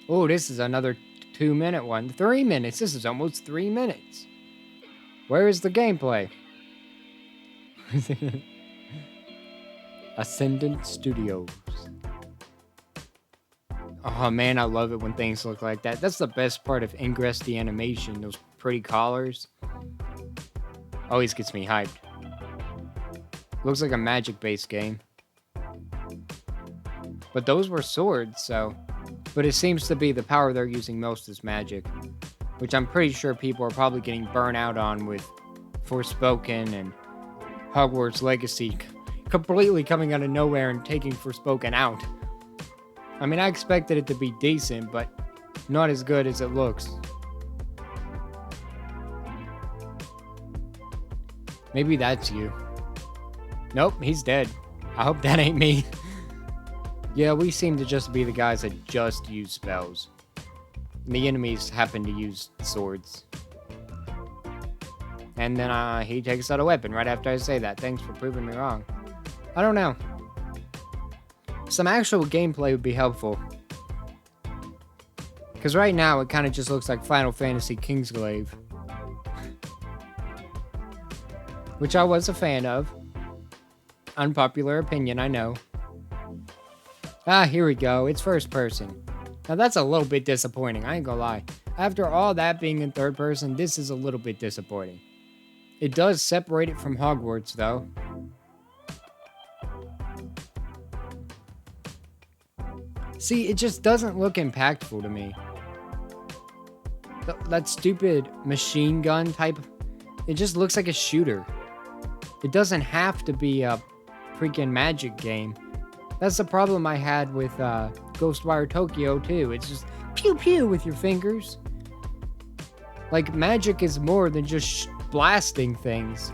Oh, this is another 2-minute one. 3 minutes. This is almost 3 minutes. Where is the gameplay? Ascendant Studios. Oh man, I love it when things look like that. That's the best part of Ingress the animation. Those pretty collars. Always gets me hyped. Looks like a magic-based game. But those were swords, so... But it seems to be the power they're using most is magic. Which I'm pretty sure people are probably getting burnt out on with Forspoken and Hogwarts Legacy completely coming out of nowhere and taking Forspoken out. I mean, I expected it to be decent, but not as good as it looks. Maybe that's you. Nope, he's dead. I hope that ain't me. Yeah, we seem to just be the guys that just use spells. The enemies happen to use swords. And then he takes out a weapon right after I say that. Thanks for proving me wrong. I don't know. Some actual gameplay would be helpful. Because right now, it kind of just looks like Final Fantasy Kingsglaive. Which I was a fan of. Unpopular opinion, I know. Ah, here we go. It's first person. Now that's a little bit disappointing, I ain't gonna lie. After all that being in third person, this is a little bit disappointing. It does separate it from Hogwarts, though. See, it just doesn't look impactful to me. That stupid machine gun type, it just looks like a shooter. It doesn't have to be a freaking magic game. That's the problem I had with Ghostwire Tokyo too. It's just pew pew with your fingers. Like, magic is more than just blasting things.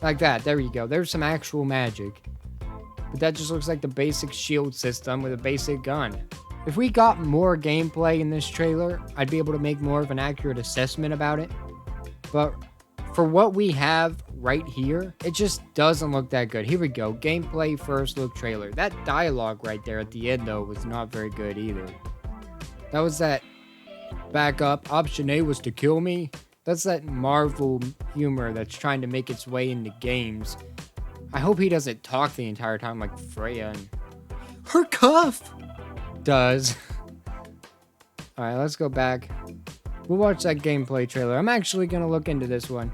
Like that, there you go. There's some actual magic. But that just looks like the basic shield system with a basic gun. If we got more gameplay in this trailer, I'd be able to make more of an accurate assessment about it. But for what we have right here, it just doesn't look that good. Here we go. Gameplay first look trailer. That dialogue right there at the end, though, was not very good either. That was that back up. Option A was to kill me. That's that Marvel humor that's trying to make its way into games. I hope he doesn't talk the entire time like Freya and her cuff does. Alright, let's go back. We'll watch that gameplay trailer. I'm actually going to look into this one.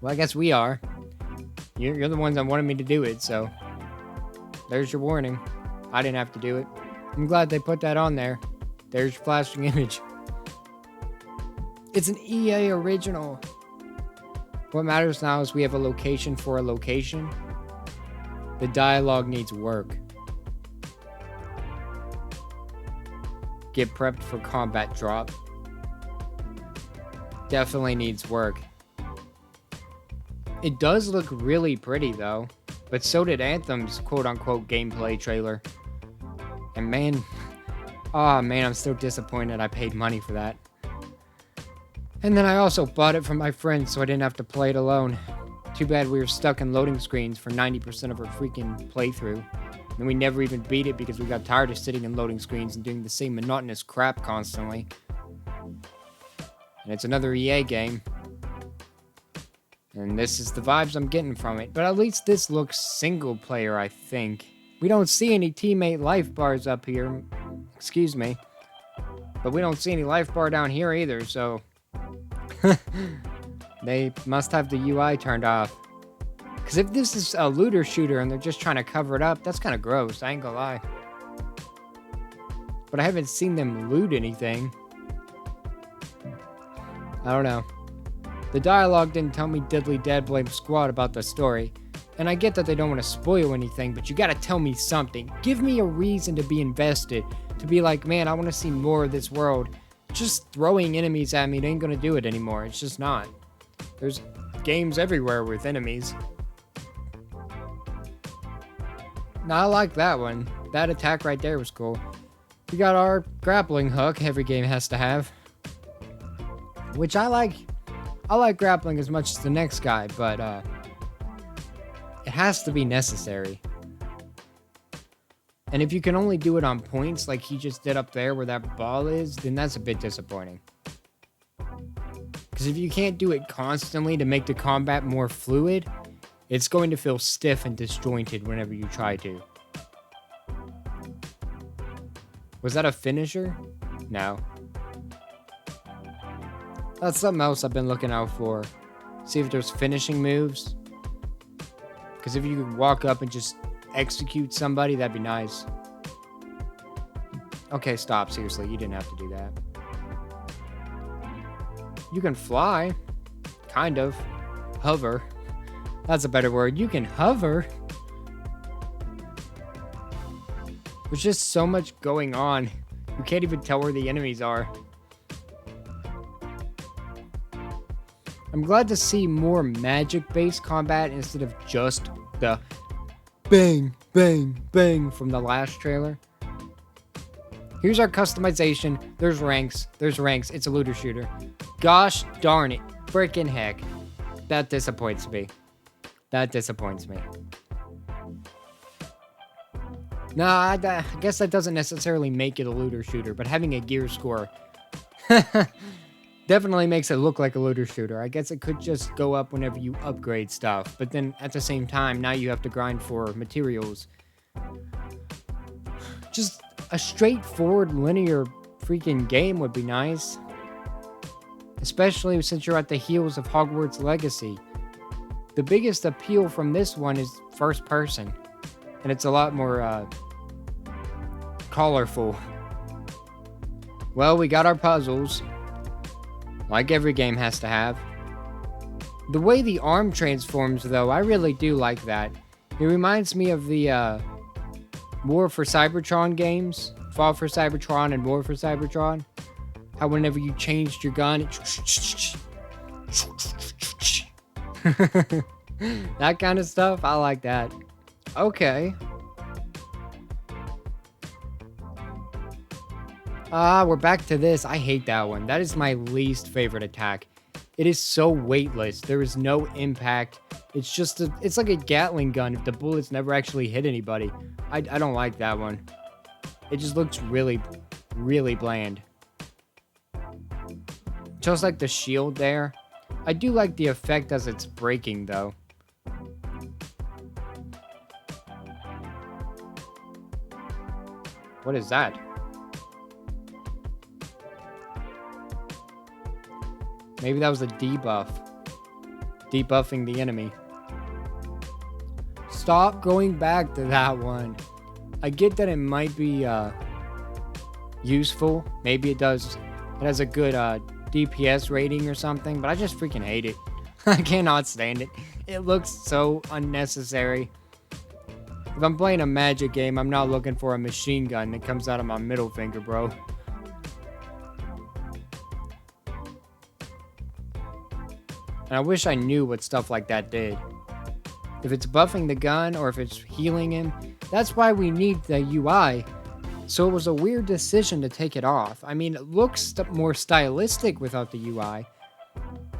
Well, I guess we are. You're the ones that wanted me to do it, so there's your warning. I didn't have to do it. I'm glad they put that on there. There's your flashing image. It's an EA original. What matters now is we have a location for a location. The dialogue needs work. Get prepped for combat drop. Definitely needs work. It does look really pretty though, but so did Anthem's quote-unquote gameplay trailer. And man, oh man, I'm so disappointed I paid money for that. And then I also bought it from my friend so I didn't have to play it alone. Too bad we were stuck in loading screens for 90% of our freaking playthrough. And we never even beat it because we got tired of sitting in loading screens and doing the same monotonous crap constantly. And it's another EA game. And this is the vibes I'm getting from it. But at least this looks single player, I think. We don't see any teammate life bars up here. Excuse me. But we don't see any life bar down here either, so... They must have the UI turned off. Because if this is a looter shooter and they're just trying to cover it up, that's kind of gross, I ain't gonna lie. But I haven't seen them loot anything. I don't know. The dialogue didn't tell me diddly dead blame squat about the story. And I get that they don't want to spoil anything, but you gotta tell me something. Give me a reason to be invested. To be like, man, I want to see more of this world. Just throwing enemies at me ain't gonna do it anymore. It's just not. There's games everywhere with enemies. Now, I like that one. That attack right there was cool. We got our grappling hook every game has to have. Which I like. I like grappling as much as the next guy, but it has to be necessary. And if you can only do it on points like he just did up there where that ball is, then that's a bit disappointing. Because if you can't do it constantly to make the combat more fluid, it's going to feel stiff and disjointed whenever you try to. Was that a finisher? No. That's something else I've been looking out for. See if there's finishing moves. Because if you could walk up and just execute somebody, that'd be nice. Okay, stop. Seriously, you didn't have to do that. You can fly. Kind of. Hover. That's a better word. You can hover. There's just so much going on. You can't even tell where the enemies are. I'm glad to see more magic-based combat instead of just the bang, bang, bang from the last trailer. Here's our customization. There's ranks. There's ranks. It's a looter shooter. Gosh darn it. Frickin' heck. That disappoints me. That disappoints me. Nah, I guess that doesn't necessarily make it a looter shooter, but having a gear score definitely makes it look like a looter shooter. I guess it could just go up whenever you upgrade stuff, but then at the same time, now you have to grind for materials. Just a straightforward linear freaking game would be nice. Especially since you're at the heels of Hogwarts Legacy. The biggest appeal from this one is first person. And it's a lot more, colorful. Well, we got our puzzles. Like every game has to have. The way the arm transforms, though, I really do like that. It reminds me of the, War for Cybertron games. Fall for Cybertron and War for Cybertron. How whenever you changed your gun, that kind of stuff, I like that. Okay. We're back to this. I hate that one. That is my least favorite attack. It is so weightless. There is no impact. It's just it's like a Gatling gun if the bullets never actually hit anybody. I don't like that one. It just looks really, really bland. Just like the shield there. I do like the effect as it's breaking, though. What is that? Maybe that was a debuff. Debuffing the enemy. Stop going back to that one. I get that it might be useful. Maybe it does. It has a good DPS rating or something, but I just freaking hate it. I cannot stand it. It looks so unnecessary. If I'm playing a magic game, I'm not looking for a machine gun that comes out of my middle finger, bro. And I wish I knew what stuff like that did. If it's buffing the gun or if it's healing him, that's why we need the UI. So it was a weird decision to take it off. I mean, it looks more stylistic without the UI,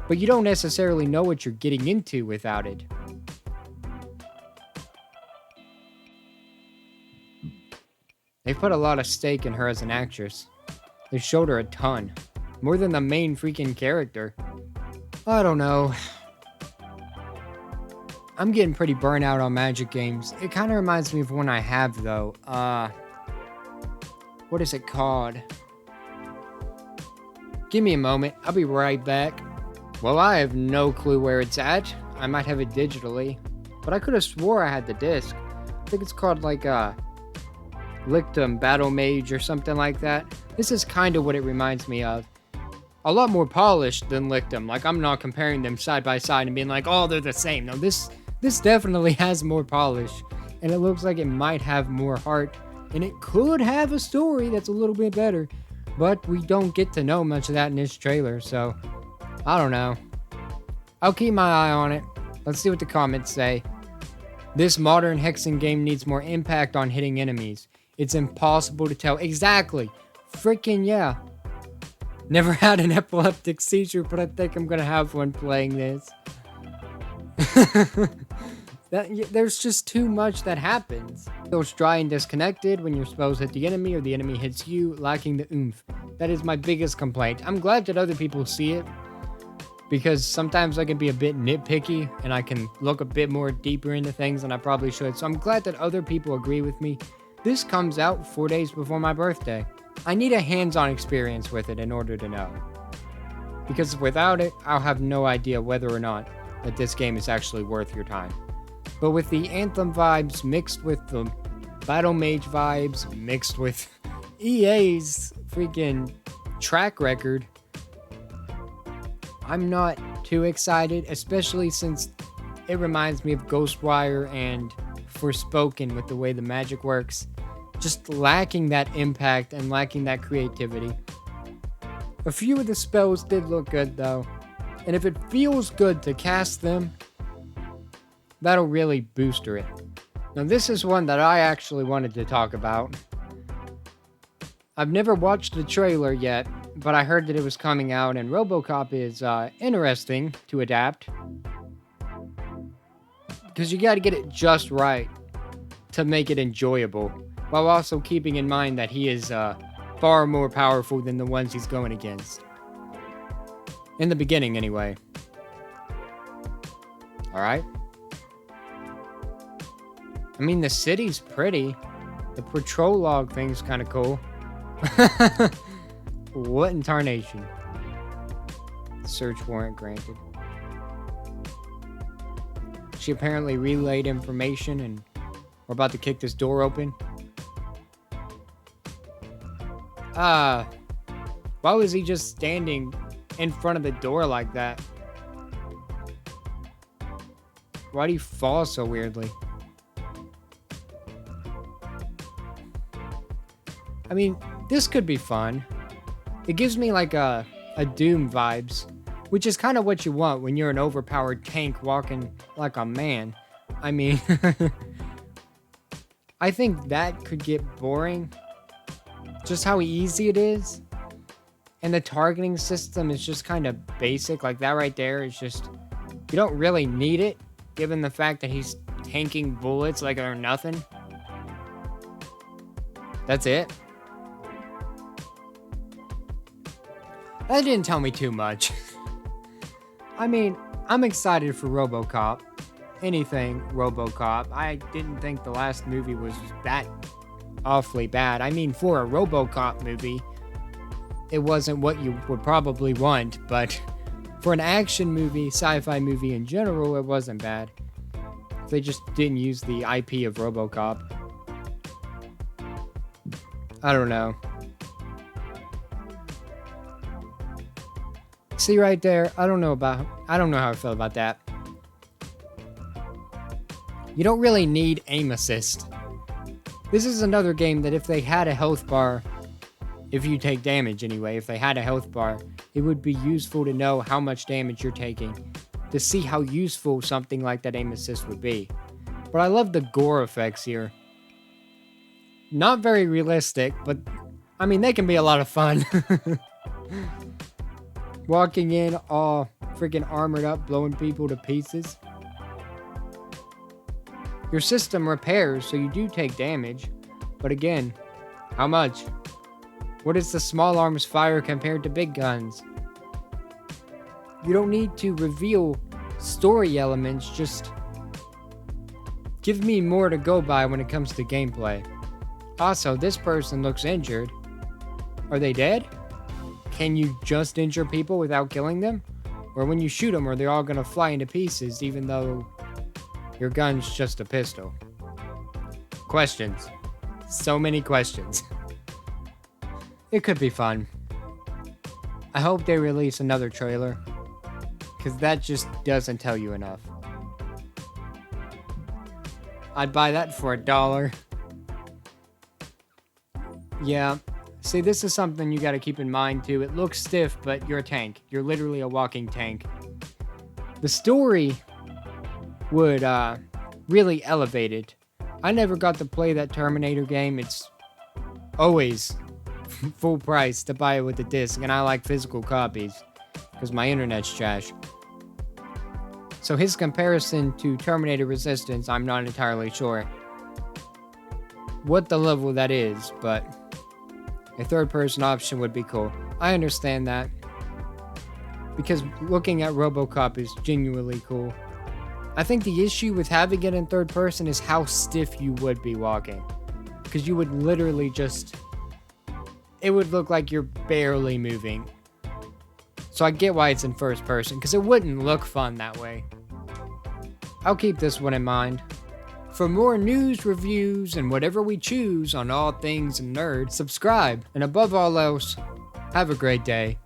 but you don't necessarily know what you're getting into without it. They put a lot of stake in her as an actress. They showed her a ton. More than the main freaking character. I don't know. I'm getting pretty burnt out on magic games. It kind of reminds me of one I have, though. What is it called? Give me a moment. I'll be right back. Well, I have no clue where it's at. I might have it digitally. But I could have swore I had the disc. I think it's called, like, Lictum Battle Mage or something like that. This is kind of what it reminds me of. A lot more polished than Lictum. Like, I'm not comparing them side by side and being like, oh, they're the same. No, this definitely has more polish. And it looks like it might have more heart. And it could have a story that's a little bit better. But we don't get to know much of that in this trailer, so I don't know. I'll keep my eye on it. Let's see what the comments say. This modern hexing game needs more impact on hitting enemies. It's impossible to tell. Exactly. Freaking yeah. Never had an epileptic seizure, but I think I'm gonna have one playing this. There's just too much that happens. It feels dry and disconnected when your spells hit the enemy or the enemy hits you, lacking the oomph. That is my biggest complaint. I'm glad that other people see it, because sometimes I can be a bit nitpicky and I can look a bit more deeper into things than I probably should. So I'm glad that other people agree with me. This comes out 4 days before my birthday. I need a hands-on experience with it in order to know. Because without it, I'll have no idea whether or not that this game is actually worth your time. But with the Anthem vibes mixed with the Battle Mage vibes, mixed with EA's freaking track record, I'm not too excited, especially since it reminds me of Ghostwire and Forspoken with the way the magic works. Just lacking that impact and lacking that creativity. A few of the spells did look good though, and if it feels good to cast them, that'll really booster it. Now this is one that I actually wanted to talk about. I've never watched the trailer yet, but I heard that it was coming out, and Robocop is interesting to adapt. Because you gotta get it just right to make it enjoyable, while also keeping in mind that he is far more powerful than the ones he's going against. In the beginning, anyway. Alright. I mean, the city's pretty. The patrol log thing's kind of cool. What in tarnation? Search warrant granted. She apparently relayed information and we're about to kick this door open. Why was he just standing in front of the door like that? Why do you fall so weirdly? I mean, this could be fun. It gives me like a Doom vibes, which is kind of what you want when you're an overpowered tank walking like a man. I mean, I think that could get boring. Just how easy it is. And the targeting system is just kind of basic. Like that right there is just, you don't really need it, given the fact that he's tanking bullets like they're nothing. That's it. That didn't tell me too much. I mean, I'm excited for Robocop. Anything Robocop. I didn't think the last movie was that awfully bad. I mean, for a Robocop movie, it wasn't what you would probably want, but for an action movie, sci-fi movie in general, it wasn't bad. They just didn't use the IP of Robocop. I don't know. See right there, I don't know how I feel about that. You don't really need aim assist. This is another game that if they had a health bar, if you take damage anyway, if they had a health bar, it would be useful to know how much damage you're taking, to see how useful something like that aim assist would be. But I love the gore effects here. Not very realistic, but I mean, they can be a lot of fun. Walking in all freaking armored up, blowing people to pieces. Your system repairs, so you do take damage. But again, how much? What is the small arms fire compared to big guns? You don't need to reveal story elements, just give me more to go by when it comes to gameplay. Also, this person looks injured. Are they dead? Can you just injure people without killing them? Or when you shoot them, are they all gonna fly into pieces even though your gun's just a pistol? Questions. So many questions. It could be fun. I hope they release another trailer, because that just doesn't tell you enough. I'd buy that for $1. Yeah. See, this is something you gotta keep in mind too. It looks stiff, but you're a tank. You're literally a walking tank. The story would really elevate it. I never got to play that Terminator game. It's always full price to buy it with the disc, and I like physical copies because my internet's trash. So his comparison to Terminator Resistance, I'm not entirely sure what the level that is, but a third-person option would be cool. I understand that, because looking at Robocop is genuinely cool. I think the issue with having it in third person is how stiff you would be walking, because you would literally just... it would look like you're barely moving. So I get why it's in first person, because it wouldn't look fun that way. I'll keep this one in mind. For more news, reviews, and whatever we choose on all things nerd, subscribe. And above all else, have a great day.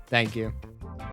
Thank you.